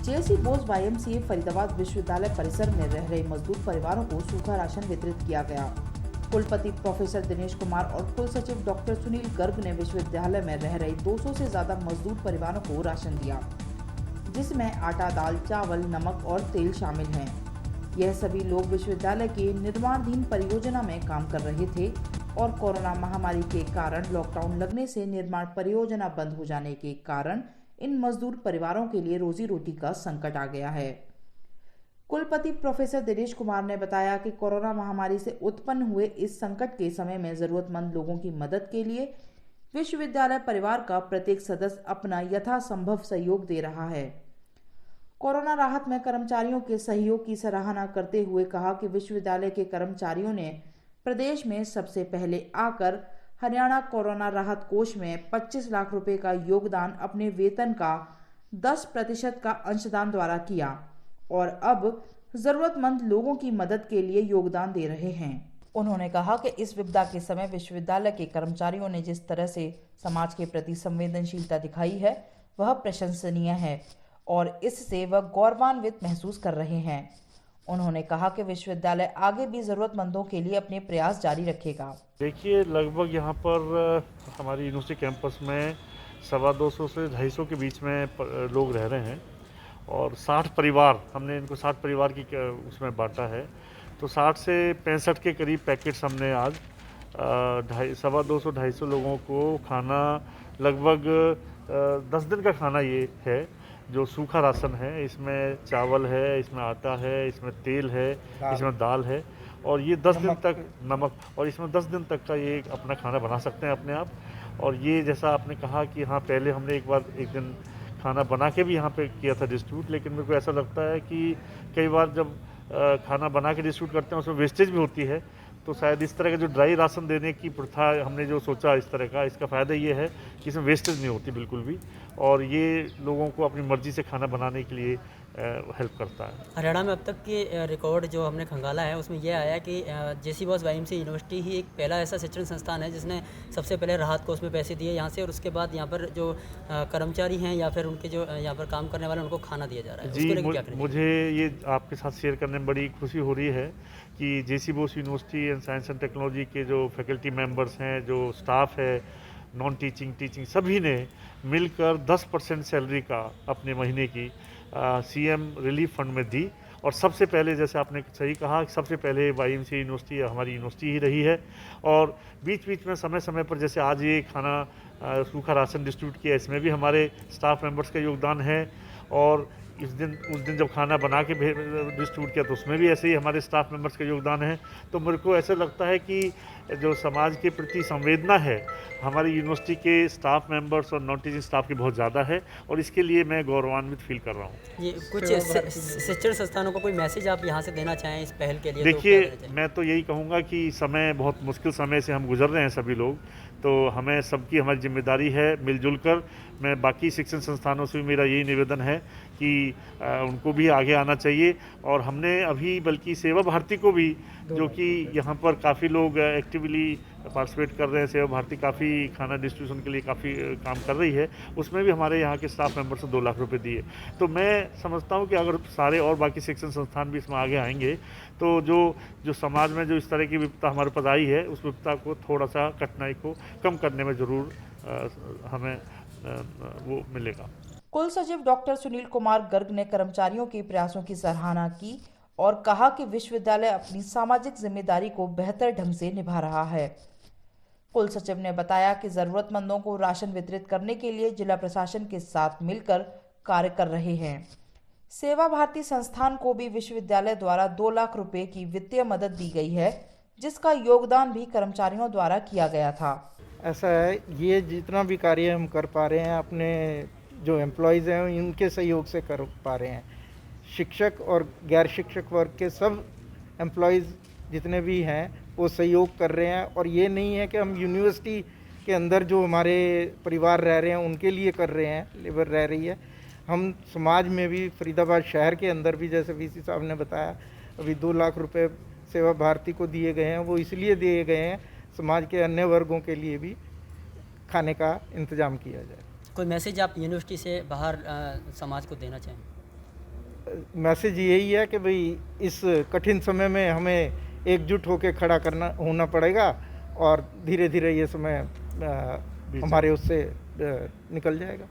जेसी Bose YMCA Faridabad विश्वविद्यालय परिसर में रह रहे मजदूर परिवारों को सूखा राशन वितरित किया गया। कुलपति प्रोफेसर दिनेश कुमार और कुल सचिव डॉक्टर सुनील गर्ग ने विश्वविद्यालय में रह रहे 200 से ज्यादा मजदूर परिवारों को राशन दिया, जिसमें आटा, दाल, चावल, नमक और तेल शामिल हैं। यह सभी लोग विश्वविद्यालय के निर्माणाधीन परियोजना में काम कर रहे थे और कोरोना महामारी के कारण लॉकडाउन लगने से निर्माण परियोजना बंद हो जाने के कारण इन मजदूर परिवारों के लिए रोजी रोटी का संकट आ गया है। कुलपति प्रोफेसर दिनेश कुमार ने बताया कि कोरोना महामारी से उत्पन्न हुए इस संकट के समय में जरूरतमंद लोगों की मदद के लिए विश्वविद्यालय परिवार का प्रत्येक सदस्य अपना यथासंभव सहयोग दे रहा है। कोरोना राहत में कर्मचारियों के सहयोग की सराहना करते हुए कहा कि विश्वविद्यालय के कर्मचारियों ने प्रदेश में सबसे पहले आकर हरियाणा कोरोना राहत कोष में 25 लाख रुपए का योगदान अपने वेतन का 10% का अंशदान द्वारा किया और अब जरूरतमंद लोगों की मदद के लिए योगदान दे रहे हैं। उन्होंने कहा कि इस विपदा के समय विश्वविद्यालय के कर्मचारियों ने जिस तरह से समाज के प्रति संवेदनशीलता दिखाई है वह प्रशंसनीय है और इससे वह गौरवान्वित महसूस कर रहे हैं। उन्होंने कहा कि विश्वविद्यालय आगे भी जरूरतमंदों के लिए अपने प्रयास जारी रखेगा। देखिए, लगभग यहाँ पर हमारी यूनिवर्सिटी कैंपस में 250 से 250 के बीच में लोग रह रहे हैं और 60 परिवार, हमने इनको 60 परिवार की उसमें बांटा है। तो 60 से 65 के करीब पैकेट्स हमने आज 250-250 लोगों को खाना, लगभग 10 दिन का खाना ये है जो सूखा राशन है। इसमें चावल है, इसमें आटा है, इसमें तेल है, इसमें दाल है और ये 10 दिन तक नमक, और इसमें 10 दिन तक का ये अपना खाना बना सकते हैं अपने आप। और ये जैसा आपने कहा कि हाँ, पहले हमने एक दिन खाना बना के भी यहाँ पे किया था डिस्ट्रीब्यूट, लेकिन मेरे को ऐसा लगता है कि कई बार जब खाना बना के डिस्ट्रीब्यूट करते हैं उसमें वेस्टेज भी होती है। तो शायद इस तरह का जो ड्राई राशन देने की प्रथा हमने जो सोचा इस तरह का, इसका फ़ायदा ये है कि इसमें वेस्टेज नहीं होती बिल्कुल भी और ये लोगों को अपनी मर्ज़ी से खाना बनाने के लिए हेल्प करता है। हरियाणा में अब तक के रिकॉर्ड जो हमने खंगाला है उसमें यह आया कि जेसी बॉस वाईएमसीए यूनिवर्सिटी ही एक पहला ऐसा शिक्षण संस्थान है जिसने सबसे पहले राहत कोष में पैसे दिए यहाँ से, और उसके बाद यहाँ पर जो कर्मचारी हैं या फिर उनके जो यहाँ पर काम करने वाले उनको खाना दिया जा रहा है। जी, मुझे ये आपके साथ शेयर करने में बड़ी खुशी हो रही है कि J C Bose university and science and technology के जो फैकल्टी मेंबर्स हैं, जो स्टाफ है, नॉन टीचिंग, टीचिंग, सभी ने मिलकर 10% सैलरी का अपने महीने की सीएम रिलीफ फंड में दी। और सबसे पहले, जैसे आपने सही कहा, सबसे पहले वाईएमसीए यूनिवर्सिटी हमारी यूनिवर्सिटी ही रही है और बीच बीच में समय समय पर, जैसे आज ये खाना सूखा राशन डिस्ट्रीब्यूट किया, इसमें भी हमारे स्टाफ मेंबर्स का योगदान है। और उस दिन जब खाना बना के डिस्ट्रीब्यूट किया तो उसमें भी ऐसे ही हमारे स्टाफ मेंबर्स का योगदान है। तो मेरे को ऐसा लगता है कि जो समाज के प्रति संवेदना है हमारी यूनिवर्सिटी के स्टाफ मेंबर्स और नॉन टीचिंग स्टाफ की बहुत ज़्यादा है और इसके लिए मैं गौरवान्वित फील कर रहा हूँ। ये कुछ शिक्षण संस्थानों को कोई मैसेज आप यहाँ से देना चाहें इस पहल के लिए? देखिए, मैं तो यही कहूँगा कि समय, बहुत मुश्किल समय से हम गुजर रहे हैं सभी लोग, तो हमें सबकी हमारी जिम्मेदारी है मिलजुल कर। मैं बाकी शिक्षण संस्थानों से भी मेरा यही निवेदन है कि उनको भी आगे आना चाहिए। और हमने अभी बल्कि सेवा भारती को भी, जो कि यहाँ पर काफ़ी लोग एक्टिवली पार्टिसिपेट कर रहे हैं, सेवा भारती काफ़ी खाना डिस्ट्रीब्यूशन के लिए काफ़ी काम कर रही है, उसमें भी हमारे यहाँ के स्टाफ मेंबर से 2 लाख रुपए दिए। तो मैं समझता हूँ कि अगर सारे और बाकी शिक्षण संस्थान भी इसमें आगे आएंगे तो जो समाज में जो इस तरह की विपदा हमारे पास आई है, उस विपदा को थोड़ा सा, कठिनाई को कम करने में ज़रूर हमें वो मिलेगा। कुल सचिव डॉक्टर सुनील कुमार गर्ग ने कर्मचारियों के प्रयासों की सराहना की और कहा कि विश्वविद्यालय अपनी सामाजिक जिम्मेदारी को बेहतर ढंग से निभा रहा है। कुल सचिव ने बताया कि जरूरतमंदों को राशन वितरित करने के लिए जिला प्रशासन के साथ मिलकर कार्य कर रहे हैं। सेवा भारती संस्थान को भी विश्वविद्यालय द्वारा 2 लाख रुपए की वित्तीय मदद दी गई है, जिसका योगदान भी कर्मचारियों द्वारा किया गया था। ऐसा है, ये जितना भी कार्य हम कर पा रहे हैं अपने जो एम्प्लॉयज़ हैं इनके सहयोग से कर पा रहे हैं। शिक्षक और गैर शिक्षक वर्ग के सब एम्प्लॉयज़ जितने भी हैं वो सहयोग कर रहे हैं। और ये नहीं है कि हम यूनिवर्सिटी के अंदर जो हमारे परिवार रह रहे हैं उनके लिए कर रहे हैं, लेबर रह रही है, हम समाज में भी, फरीदाबाद शहर के अंदर भी, जैसे वीसी साहब ने बताया, अभी 2 लाख रुपए सेवा भारती को दिए गए हैं। वो इसलिए दिए गए हैं समाज के अन्य वर्गों के लिए भी खाने का इंतज़ाम किया जाए। कोई मैसेज आप यूनिवर्सिटी से बाहर समाज को देना चाहें? मैसेज यही है कि भाई इस कठिन समय में हमें एकजुट होकर खड़ा होना पड़ेगा और धीरे धीरे ये समय हमारे उससे निकल जाएगा।